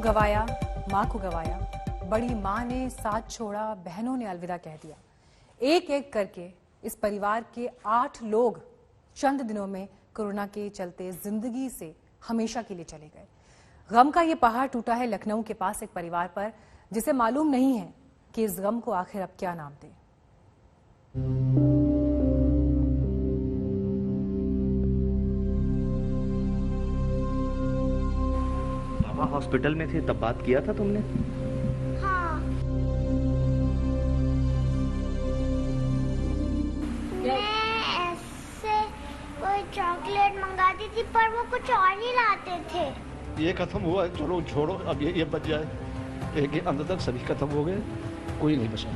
गवाया, माँ को गवाया, बड़ी माँ ने साथ छोड़ा, बहनों ने अलविदा कह दिया। एक एक करके इस परिवार के 8 लोग चंद दिनों में कोरोना के चलते जिंदगी से हमेशा के लिए चले गए। गम का ये पहाड़ टूटा है लखनऊ के पास एक परिवार पर, जिसे मालूम नहीं है कि इस गम को आखिर अब क्या नाम दें। पापा हॉस्पिटल में थे तब बात किया था तुमने? हाँ। मैं ऐसे कोई चॉकलेट मंगाती थी पर वो कुछ और ही लाते थे। ये खत्म हुआ, चलो छोड़ो, अब ये बच जाए। एक अंत तक सभी खत्म हो गए, कोई नहीं बचा।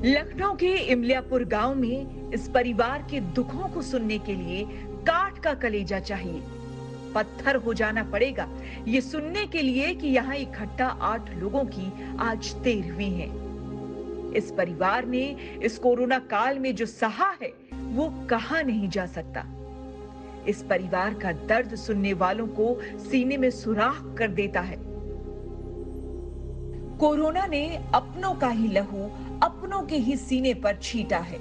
लखनऊ के इमलियापुर गांव में इस परिवार के दुखों को सुनने के लिए काठ का कलेजा चाहिए, पत्थर हो जाना पड़ेगा ये सुनने के लिए कि यहाँ इकट्ठा 8 लोगों की आज 13वीं है। इस परिवार ने इस कोरोना काल में जो सहा है वो कहा नहीं जा सकता। इस परिवार का दर्द सुनने वालों को सीने में सुराख कर देता है। कोरोना ने अपनों का ही लहू अपनों के ही सीने पर छींटा है।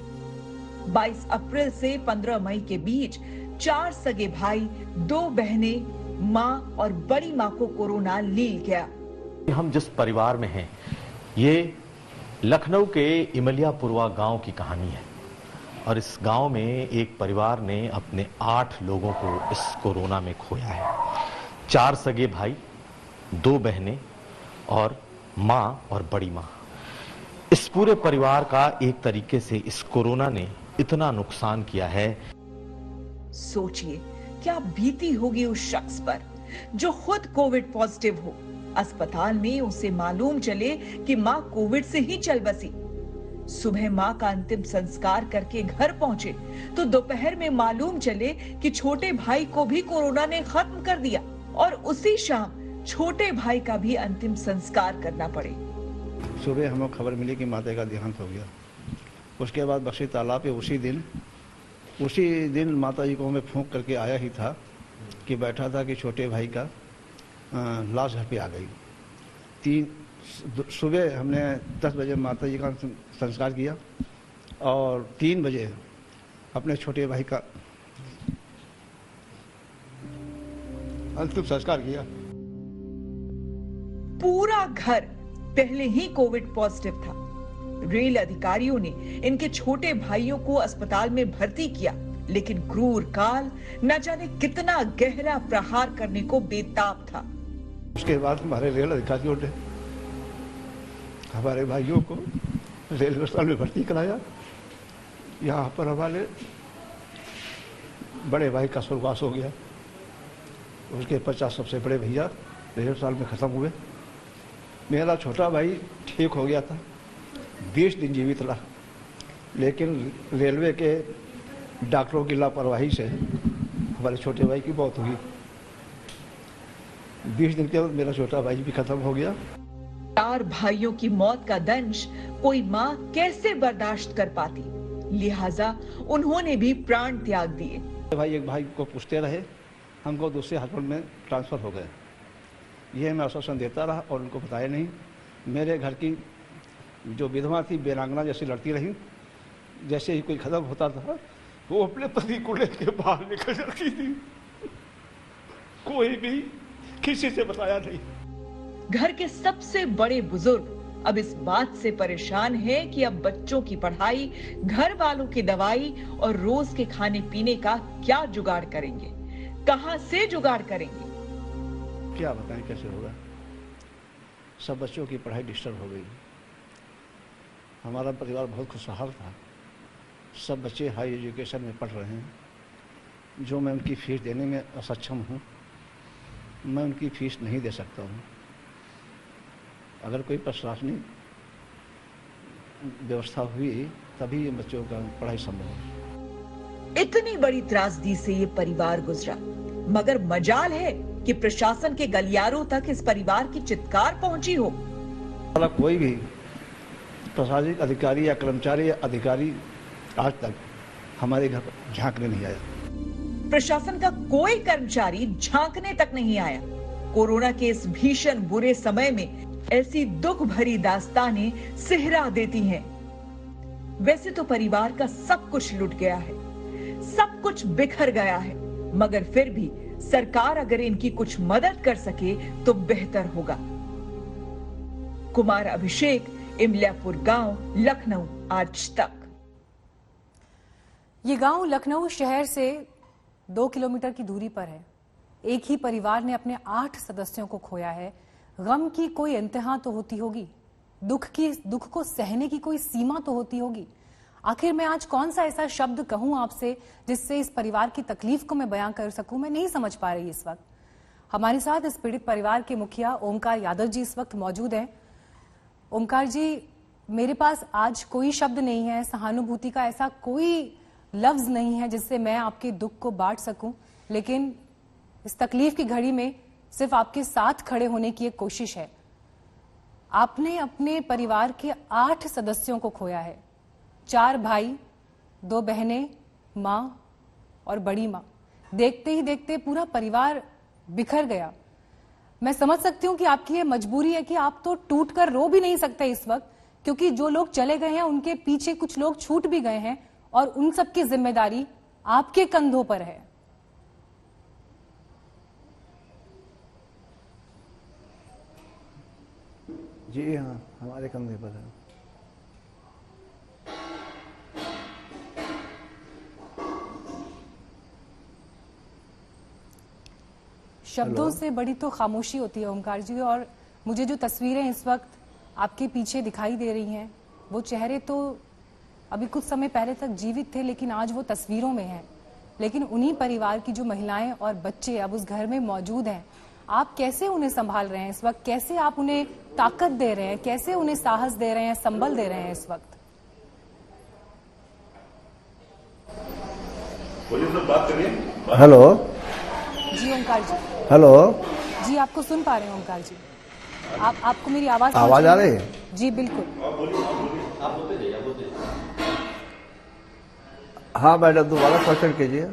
22 अप्रैल से 15 मई के बीच 4 सगे भाई, 2 बहनें, मां और बड़ी मां को कोरोना ले गया। हम जिस परिवार में हैं, ये लखनऊ के इमलियापुरवा गांव की कहानी है और इस गांव में एक परिवार ने अपने 8 लोगों को इस कोरोना में खोया है। 4 सगे भाई, 2 बहनें और मां और बड़ी मां। इस पूरे परिवार का एक तरीके से इस कोरोना ने इतना नुकसान किया है। सोचिए क्या बीती होगी उस शख्स पर जो खुद कोविड पॉजिटिव हो, अस्पताल में उसे मालूम चले कि मां कोविड से ही चल बसी। सुबह मां का अंतिम संस्कार करके घर पहुंचे तो दोपहर में मालूम चले कि छोटे भाई को भी कोरोना ने खत्म कर दिया और उसी शाम छोटे भाई का भी अंतिम संस्कार करना पड़े। सुबह हमें खबर मिली कि माता का देहांत हो गया। उसके बाद बख्शी तालाब पे उसी दिन माता जी को मैं फूंक करके आया ही था कि बैठा था कि छोटे भाई का लाश घर पे आ गई। सुबह हमने 10 बजे माता जी का संस्कार किया और 3 बजे अपने छोटे भाई का अंतिम संस्कार किया। पूरा घर पहले ही कोविड पॉजिटिव था। रेल अधिकारियों ने इनके छोटे भाइयों को अस्पताल में भर्ती किया, लेकिन क्रूर काल न जाने कितना गहरा प्रहार करने को बेताब था। उसके बाद हमारे रेल अधिकारियों ने हमारे भाइयों को रेलवे अस्पताल में भर्ती कराया। यहाँ पर हमारे बड़े भाई का स्वर्गवास हो गया। उसके 50 सबसे बड़े भैया रेलवे अस्पताल में खत्म हुए। मेरा छोटा भाई ठीक हो गया था, 20 दिन जीवित रहा, लेकिन रेलवे के डॉक्टरों की लापरवाही से हमारे छोटे भाई की मौत हुई। 20 दिन के बाद मेरा छोटा भाई भी खत्म हो गया। 4 भाइयों की मौत का दंश कोई माँ कैसे बर्दाश्त कर पाती, लिहाजा उन्होंने भी प्राण त्याग दिए। भाई एक भाई को पूछते रहे, हमको दूसरे हॉस्पिटल में ट्रांसफर हो गए। यह मैं आश्वासन देता रहा और उनको बताया नहीं। मेरे घर की जो विधवा थी, बेरांगना जैसी लड़ती रही। जैसे ही कोई खत्म होता था वो अपने पति को लेकर बाहर निकल जाती थी। कोई भी किसी से बताया नहीं। घर के सबसे बड़े बुजुर्ग अब इस बात से परेशान है कि अब बच्चों की पढ़ाई, घर वालों की दवाई और रोज के खाने पीने का क्या जुगाड़ करेंगे, कहां से जुगाड़ करेंगे। क्या बताएं कैसे होगा। सब बच्चों की पढ़ाई डिस्टर्ब हो गई। हमारा परिवार बहुत खुशहाल था। सब बच्चे हाई एजुकेशन में पढ़ रहे हैं। जो मैं उनकी फीस देने में असक्षम हूँ, मैं उनकी फीस नहीं दे सकता हूँ। अगर कोई प्रशासनिक व्यवस्था हुई तभी ये बच्चों का पढ़ाई संभव है। इतनी बड़ी त्रासदी से ये परिवार गुजरा, मगर मजाल है कि प्रशासन के गलियारों तक इस परिवार की चित्कार पहुंची हो। कोई भी प्रशासनिक अधिकारी या कर्मचारी या अधिकारी आज तक हमारे घर पर झांकने नहीं आया। प्रशासन का कोई कर्मचारी झांकने तक नहीं आया। कोरोना के इस भीषण बुरे समय में ऐसी दुख भरी दास्तानें सिहरा देती हैं। वैसे तो परिवार का सब कुछ लुट गया है, सब कुछ बिखर गया है, मगर फिर भी सरकार अगर इनकी कुछ मदद कर सके तो बेहतर होगा। कुमार अभिषेक, इमलियापुर गांव, लखनऊ, आज तक। ये गांव लखनऊ शहर से 2 किलोमीटर की दूरी पर है। एक ही परिवार ने अपने 8 सदस्यों को खोया है। गम की कोई इंतहा तो होती होगी, दुख को सहने की कोई सीमा तो होती होगी। आखिर मैं आज कौन सा ऐसा शब्द कहूं आपसे जिससे इस परिवार की तकलीफ को मैं बयां कर सकूं, मैं नहीं समझ पा रही इस वक्त। हमारे साथ इस पीड़ित परिवार के मुखिया ओमकार यादव जी इस वक्त मौजूद हैं। ओमकार जी, मेरे पास आज कोई शब्द नहीं है, सहानुभूति का ऐसा कोई लफ्ज नहीं है जिससे मैं आपके दुख को बांट सकूं, लेकिन इस तकलीफ की घड़ी में सिर्फ आपके साथ खड़े होने की एक कोशिश है। आपने अपने परिवार के 8 सदस्यों को खोया है, 4 भाई, 2 बहनें, माँ और बड़ी माँ। देखते ही देखते पूरा परिवार बिखर गया। मैं समझ सकती हूँ कि आपकी ये मजबूरी है कि आप तो टूट कर रो भी नहीं सकते इस वक्त, क्योंकि जो लोग चले गए हैं उनके पीछे कुछ लोग छूट भी गए हैं और उन सब की जिम्मेदारी आपके कंधों पर है। जी हाँ, हमारे कंधे पर है। शब्दों से बड़ी तो खामोशी होती है ओमकार जी, और मुझे जो तस्वीरें इस वक्त आपके पीछे दिखाई दे रही हैं, वो चेहरे तो अभी कुछ समय पहले तक जीवित थे लेकिन आज वो तस्वीरों में हैं। लेकिन उन्हीं परिवार की जो महिलाएं और बच्चे अब उस घर में मौजूद हैं, आप कैसे उन्हें संभाल रहे हैं इस वक्त? कैसे आप उन्हें ताकत दे रहे हैं, कैसे उन्हें साहस दे रहे हैं, संबल दे रहे हैं इस वक्त? हेलो जी ओमकार जी। हेलो जी, आपको सुन पा रहे हैं ओमकार जी। आपको मेरी आवाज आ रही है? जी बिल्कुल। हाँ मैडम, दोबारा क्वेश्चन कीजिए।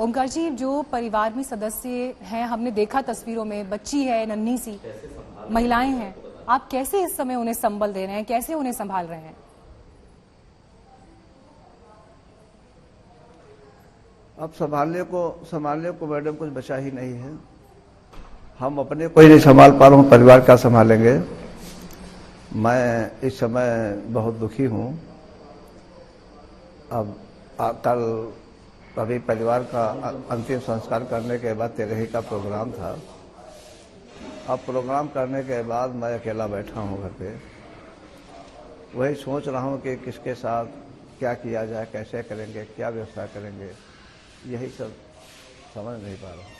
ओमकार जी, जो परिवार में सदस्य हैं, हमने देखा तस्वीरों में, बच्ची है नन्ही सी, महिलाएं हैं, आप कैसे इस समय उन्हें संबल दे रहे हैं, कैसे उन्हें संभाल रहे हैं? अब संभालने को मैडम कुछ बचा ही नहीं है। हम अपने को ही नहीं संभाल पा रहे हूँ, परिवार क्या संभालेंगे। मैं इस समय बहुत दुखी हूँ। अब कल अभी परिवार का अंतिम संस्कार करने के बाद 13 का प्रोग्राम था। अब प्रोग्राम करने के बाद मैं अकेला बैठा हूँ घर पे। वही सोच रहा हूँ कि किसके साथ क्या किया जाए, कैसे करेंगे, क्या व्यवस्था करेंगे, यही सब समझ नहीं पा रहा हूँ।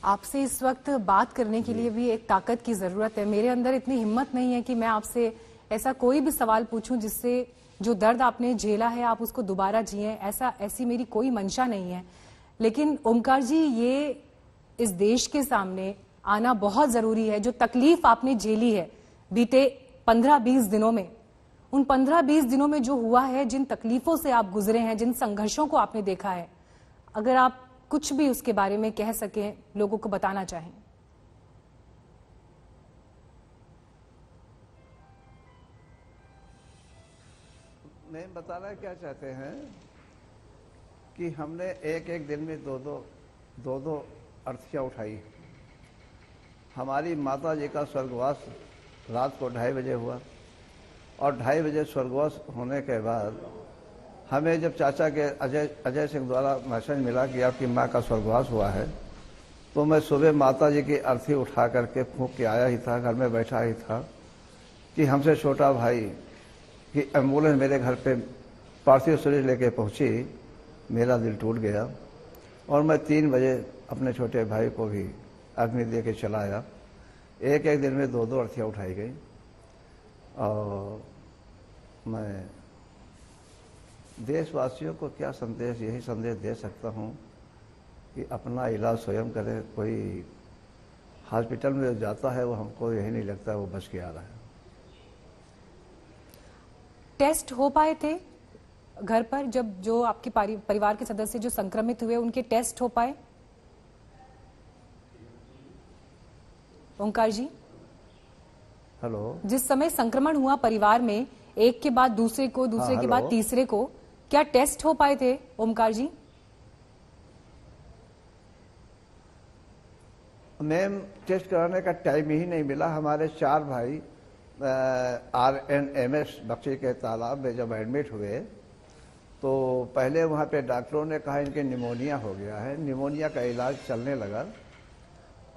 आपसे इस वक्त बात करने के लिए भी एक ताकत की जरूरत है। मेरे अंदर इतनी हिम्मत नहीं है कि मैं आपसे ऐसा कोई भी सवाल पूछूं जिससे जो दर्द आपने झेला है आप उसको दोबारा जिएं, ऐसी मेरी कोई मंशा नहीं है। लेकिन ओमकार जी, ये इस देश के सामने आना बहुत जरूरी है। जो तकलीफ आपने झेली है बीते 15-20 दिनों में, उन 15-20 दिनों में जो हुआ है, जिन तकलीफों से आप गुजरे हैं, जिन संघर्षों को आपने देखा है, अगर आप कुछ भी उसके बारे में कह सकें, लोगों को बताना चाहें। नहीं, बताना क्या चाहते हैं कि हमने एक दिन में दो अर्थियां उठाई। हमारी माता जी का स्वर्गवास रात को 2:30 बजे हुआ और 2:30 बजे स्वर्गवास होने के बाद हमें जब चाचा के अजय सिंह द्वारा मैसेज मिला कि आपकी माँ का स्वर्गवास हुआ है, तो मैं सुबह माता जी की अर्थी उठा करके फूंक के आया ही था, घर में बैठा ही था कि हमसे छोटा भाई कि एम्बुलेंस मेरे घर पे पार्थिव शरीर लेके पहुंची। मेरा दिल टूट गया और मैं 3 बजे अपने छोटे भाई को भी अग्नि दे के चला आया। एक दिन में 2 अर्थियाँ उठाई गई और मैं देशवासियों को क्या संदेश, यही संदेश दे सकता हूँ कि अपना इलाज स्वयं करें। कोई हॉस्पिटल में जाता है वो हमको यही नहीं लगता वो बच के आ रहा है। टेस्ट हो पाए थे घर पर? जब जो आपके परिवार के सदस्य जो संक्रमित हुए उनके टेस्ट हो पाए? ओंकार जी, हेलो। जिस समय संक्रमण हुआ परिवार में, एक के बाद दूसरे को, दूसरे के बाद हेलो। तीसरे को, क्या टेस्ट हो पाए थे ओमकार जी? मैम, टेस्ट कराने का टाइम ही नहीं मिला। हमारे 4 भाई RNMS बक्शी के तालाब में जब एडमिट हुए तो पहले वहाँ पे डॉक्टरों ने कहा इनके निमोनिया हो गया है। निमोनिया का इलाज चलने लगा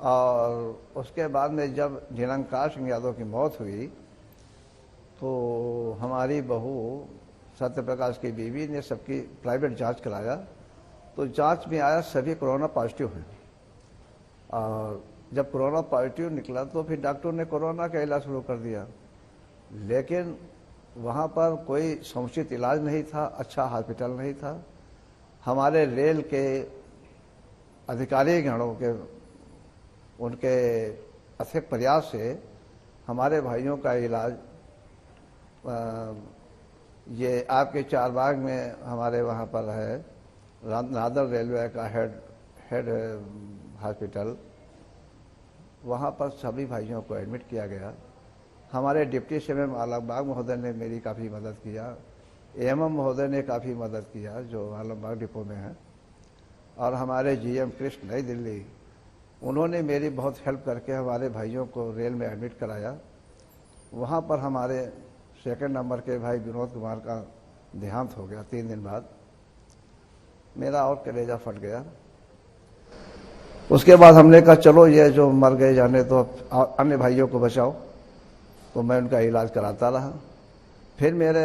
और उसके बाद में जब निरंकार सिंह यादव की मौत हुई तो हमारी बहू सत्यप्रकाश की बीवी ने सबकी प्राइवेट जांच कराया तो जांच में आया सभी कोरोना पॉजिटिव हैं। और जब कोरोना पॉजिटिव निकला तो फिर डॉक्टरों ने कोरोना का इलाज शुरू कर दिया, लेकिन वहाँ पर कोई समुचित इलाज नहीं था, अच्छा हॉस्पिटल नहीं था। हमारे रेल के अधिकारी गणों के उनके अथक प्रयास से हमारे भाइयों का इलाज ये आपके चारबाग में हमारे वहाँ पर है नादर रेलवे का हेड हॉस्पिटल, वहाँ पर सभी भाइयों को एडमिट किया गया। हमारे डिप्टी सीएम आलमबाग महोदय ने मेरी काफ़ी मदद किया, एएमएम महोदय ने काफ़ी मदद किया जो आलमबाग डिपो में है, और हमारे जीएम कृष्ण नई दिल्ली, उन्होंने मेरी बहुत हेल्प करके हमारे भाइयों को रेल में एडमिट कराया। वहाँ पर हमारे 2 नंबर के भाई विनोद कुमार का देहांत हो गया 3 दिन बाद। मेरा और कलेजा फट गया। उसके बाद हमने कहा चलो ये जो मर गए जाने तो अन्य भाइयों को बचाओ, तो मैं उनका इलाज कराता रहा। फिर मेरे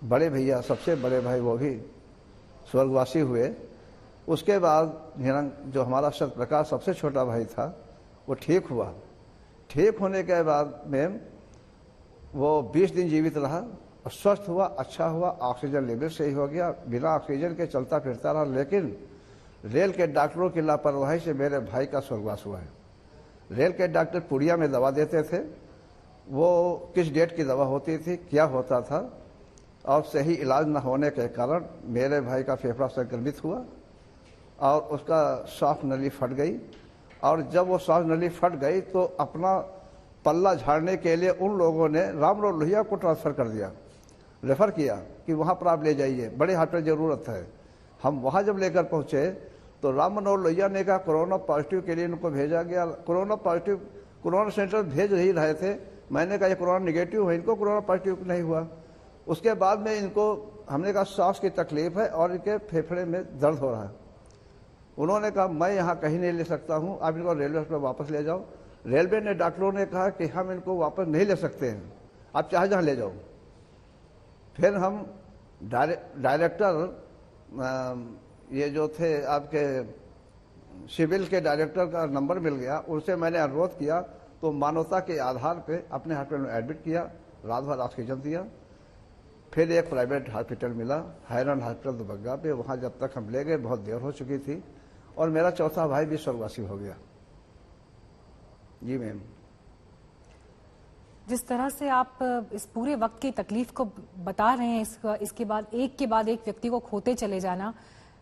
बड़े भैया, सबसे बड़े भाई, वो भी स्वर्गवासी हुए। उसके बाद जो हमारा सत्यप्रकाश सबसे छोटा भाई था वो ठीक हुआ। ठीक होने के बाद मैम वो 20 दिन जीवित रहा और स्वस्थ हुआ, अच्छा हुआ, ऑक्सीजन लेवल सही हो गया, बिना ऑक्सीजन के चलता फिरता रहा। लेकिन रेल के डॉक्टरों की लापरवाही से मेरे भाई का स्वर्गवास हुआ है। रेल के डॉक्टर पुड़िया में दवा देते थे, वो किस डेट की दवा होती थी, क्या होता था, और सही इलाज न होने के कारण मेरे भाई का फेफड़ा संक्रमित हुआ और उसका सांस नली फट गई। और जब वो सांस नली फट गई तो अपना पल्ला झाड़ने के लिए उन लोगों ने रामनोर लोहिया को ट्रांसफ़र कर दिया, रेफ़र किया कि वहाँ पर आप ले जाइए, बड़े हॉस्पिटल ज़रूरत है। हम वहाँ जब लेकर पहुँचे तो रामनोर लोहिया ने कहा कोरोना पॉजिटिव के लिए इनको भेजा गया। कोरोना पॉजिटिव कोरोना सेंटर भेज ही रहे थे। मैंने कहा ये कोरोना निगेटिव है, इनको कोरोना पॉजिटिव नहीं हुआ। उसके बाद में इनको हमने कहा सांस की तकलीफ है और इनके फेफड़े में दर्द हो रहा है। उन्होंने कहा मैं यहाँ कहीं नहीं ले सकता हूँ, आप इनको रेलवे पर वापस ले जाओ। रेलवे ने, डॉक्टरों ने कहा कि हम इनको वापस नहीं ले सकते हैं, आप चाहे जहाँ ले जाओ। फिर हम डायरेक्टर ये जो थे आपके सिविल के डायरेक्टर का नंबर मिल गया, उनसे मैंने अनुरोध किया तो मानवता के आधार पे अपने हॉस्पिटल में एडमिट किया, रात भर ऑक्सीजन दिया। फिर एक प्राइवेट हॉस्पिटल मिला, हायरन हॉस्पिटल दुबग्गा पे, वहाँ जब तक हम ले गए बहुत देर हो चुकी थी और मेरा चौथा भाई भी स्वर्गवासी हो गया। जी मैम। जिस तरह से आप इस पूरे वक्त की तकलीफ को बता रहे हैं, इसके बाद एक व्यक्ति को खोते चले जाना,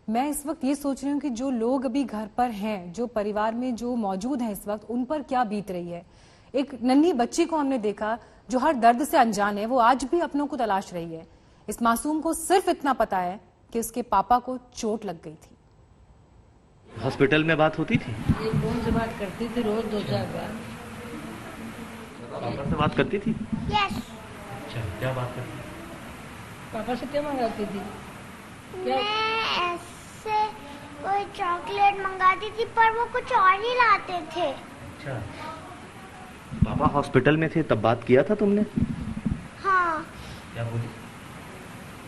मैं इस वक्त ये सोच रही हूँ कि जो लोग अभी घर पर हैं, जो परिवार में जो मौजूद हैं इस वक्त, उन पर क्या बीत रही है। एक नन्ही बच्ची को हमने देखा जो हर दर्द से अनजान है, वो आज भी अपनों को तलाश रही है। इस मासूम को सिर्फ इतना पता है कि उसके पापा को चोट लग गई थी। हॉस्पिटल में बात होती थी? ये फोन से बात करती थी रोज 2-4 बार। पापा से बात करती थी? यस। अच्छा, क्या बात करती थी? पापा से क्या मंगाती थी? मैं ऐसे कोई चॉकलेट मंगाती थी पर वो कुछ और ही लाते थे। अच्छा, पापा हॉस्पिटल में थे तब बात किया था तुमने? हाँ, क्या बोली?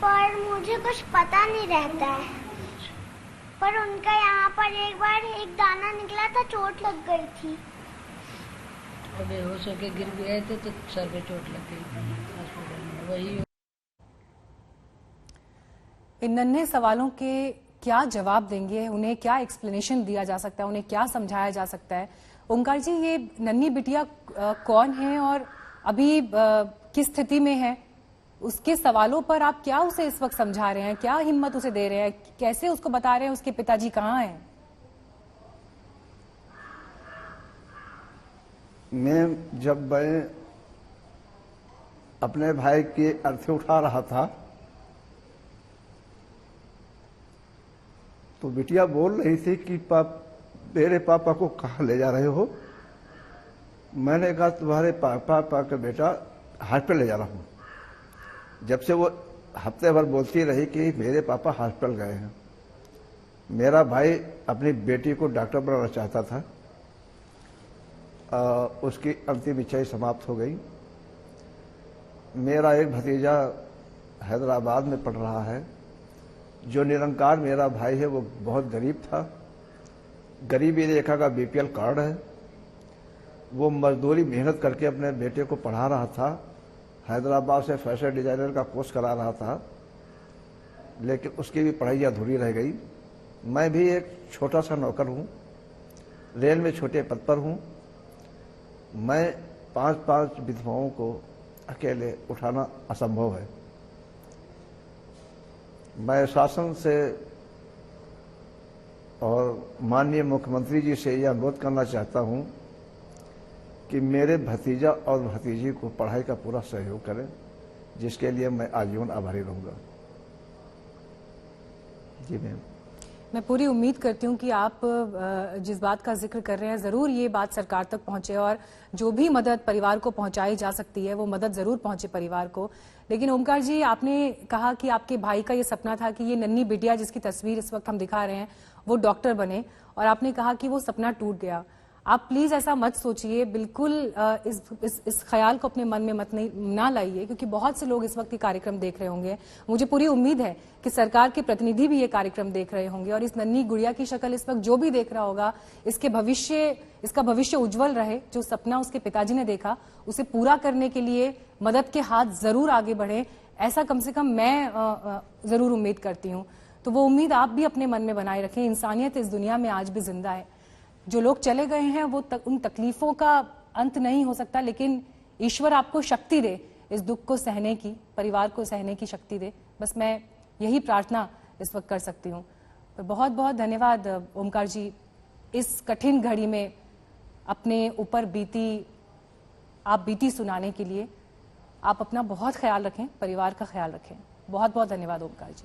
पर मुझे कुछ पता नहीं रहता है। पर उनका यहाँ पर एक बार एक दाना निकला था, चोट लग गई थी। और बेहोश होके गिर भी गए थे तो सर पे चोट लग गई थी हॉस्पिटल में। वही इन नन्हे सवालों के क्या जवाब देंगे, उन्हें क्या एक्सप्लेनेशन दिया जा सकता है, उन्हें क्या समझाया जा सकता है। ओंकार जी, ये नन्ही बिटिया कौन है और अभी किस स्थिति में है? उसके सवालों पर आप क्या उसे इस वक्त समझा रहे हैं, क्या हिम्मत उसे दे रहे हैं, कैसे उसको बता रहे हैं उसके पिताजी कहाँ हैं? जब मैं अपने भाई की अर्थी उठा रहा था तो बिटिया बोल रही थी कि मेरे पापा को कहाँ ले जा रहे हो? मैंने कहा तुम्हारे पापा का बेटा हॉस्पिटल ले जा रहा हूँ। जब से वो हफ्ते भर बोलती रही कि मेरे पापा हॉस्पिटल गए हैं। मेरा भाई अपनी बेटी को डॉक्टर बनाना चाहता था। उसकी अंतिम इच्छा ही समाप्त हो गई। मेरा एक भतीजा हैदराबाद में पढ़ रहा है। जो निरंकार मेरा भाई है वो बहुत गरीब था, गरीबी रेखा का बीपीएल कार्ड है। वो मजदूरी मेहनत करके अपने बेटे को पढ़ा रहा था। हैदराबाद से फैशन डिजाइनर का कोर्स करा रहा था, लेकिन उसकी भी पढ़ाई अधूरी रह गई। मैं भी एक छोटा सा नौकर हूँ, रेल में छोटे पद पर हूँ। मैं 5 विधवाओं को अकेले उठाना असंभव है। मैं शासन से और माननीय मुख्यमंत्री जी से यह अनुरोध करना चाहता हूं कि मेरे भतीजा और भतीजी को पढ़ाई का पूरा सहयोग करें, जिसके लिए मैं आजीवन आभारी रहूंगा। जी मैम। मैं पूरी उम्मीद करती हूँ कि आप जिस बात का जिक्र कर रहे हैं जरूर ये बात सरकार तक पहुंचे और जो भी मदद परिवार को पहुंचाई जा सकती है वो मदद जरूर पहुंचे परिवार को। लेकिन ओमकार जी, आपने कहा कि आपके भाई का ये सपना था कि ये नन्ही बिटिया जिसकी तस्वीर इस वक्त हम दिखा रहे हैं वो डॉक्टर बने, और आपने कहा कि वो सपना टूट गया। आप प्लीज ऐसा मत सोचिए, बिल्कुल इस ख्याल को अपने मन में मत ना लाइए, क्योंकि बहुत से लोग इस वक्त ये कार्यक्रम देख रहे होंगे। मुझे पूरी उम्मीद है कि सरकार के प्रतिनिधि भी ये कार्यक्रम देख रहे होंगे और इस नन्ही गुड़िया की शक्ल इस वक्त जो भी देख रहा होगा इसका भविष्य उज्जवल रहे। जो सपना उसके पिताजी ने देखा उसे पूरा करने के लिए मदद के हाथ जरूर आगे बढ़े, ऐसा कम से कम मैं जरूर उम्मीद करती हूँ। तो वो उम्मीद आप भी अपने मन में बनाए रखें। इंसानियत इस दुनिया में आज भी जिंदा है। जो लोग चले गए हैं वो उन तकलीफों का अंत नहीं हो सकता, लेकिन ईश्वर आपको शक्ति दे इस दुख को सहने की, परिवार को सहने की शक्ति दे। बस मैं यही प्रार्थना इस वक्त कर सकती हूँ। तो बहुत बहुत धन्यवाद ओमकार जी, इस कठिन घड़ी में अपने ऊपर बीती सुनाने के लिए। आप अपना बहुत ख्याल रखें, परिवार का ख्याल रखें। बहुत बहुत धन्यवाद ओमकार जी।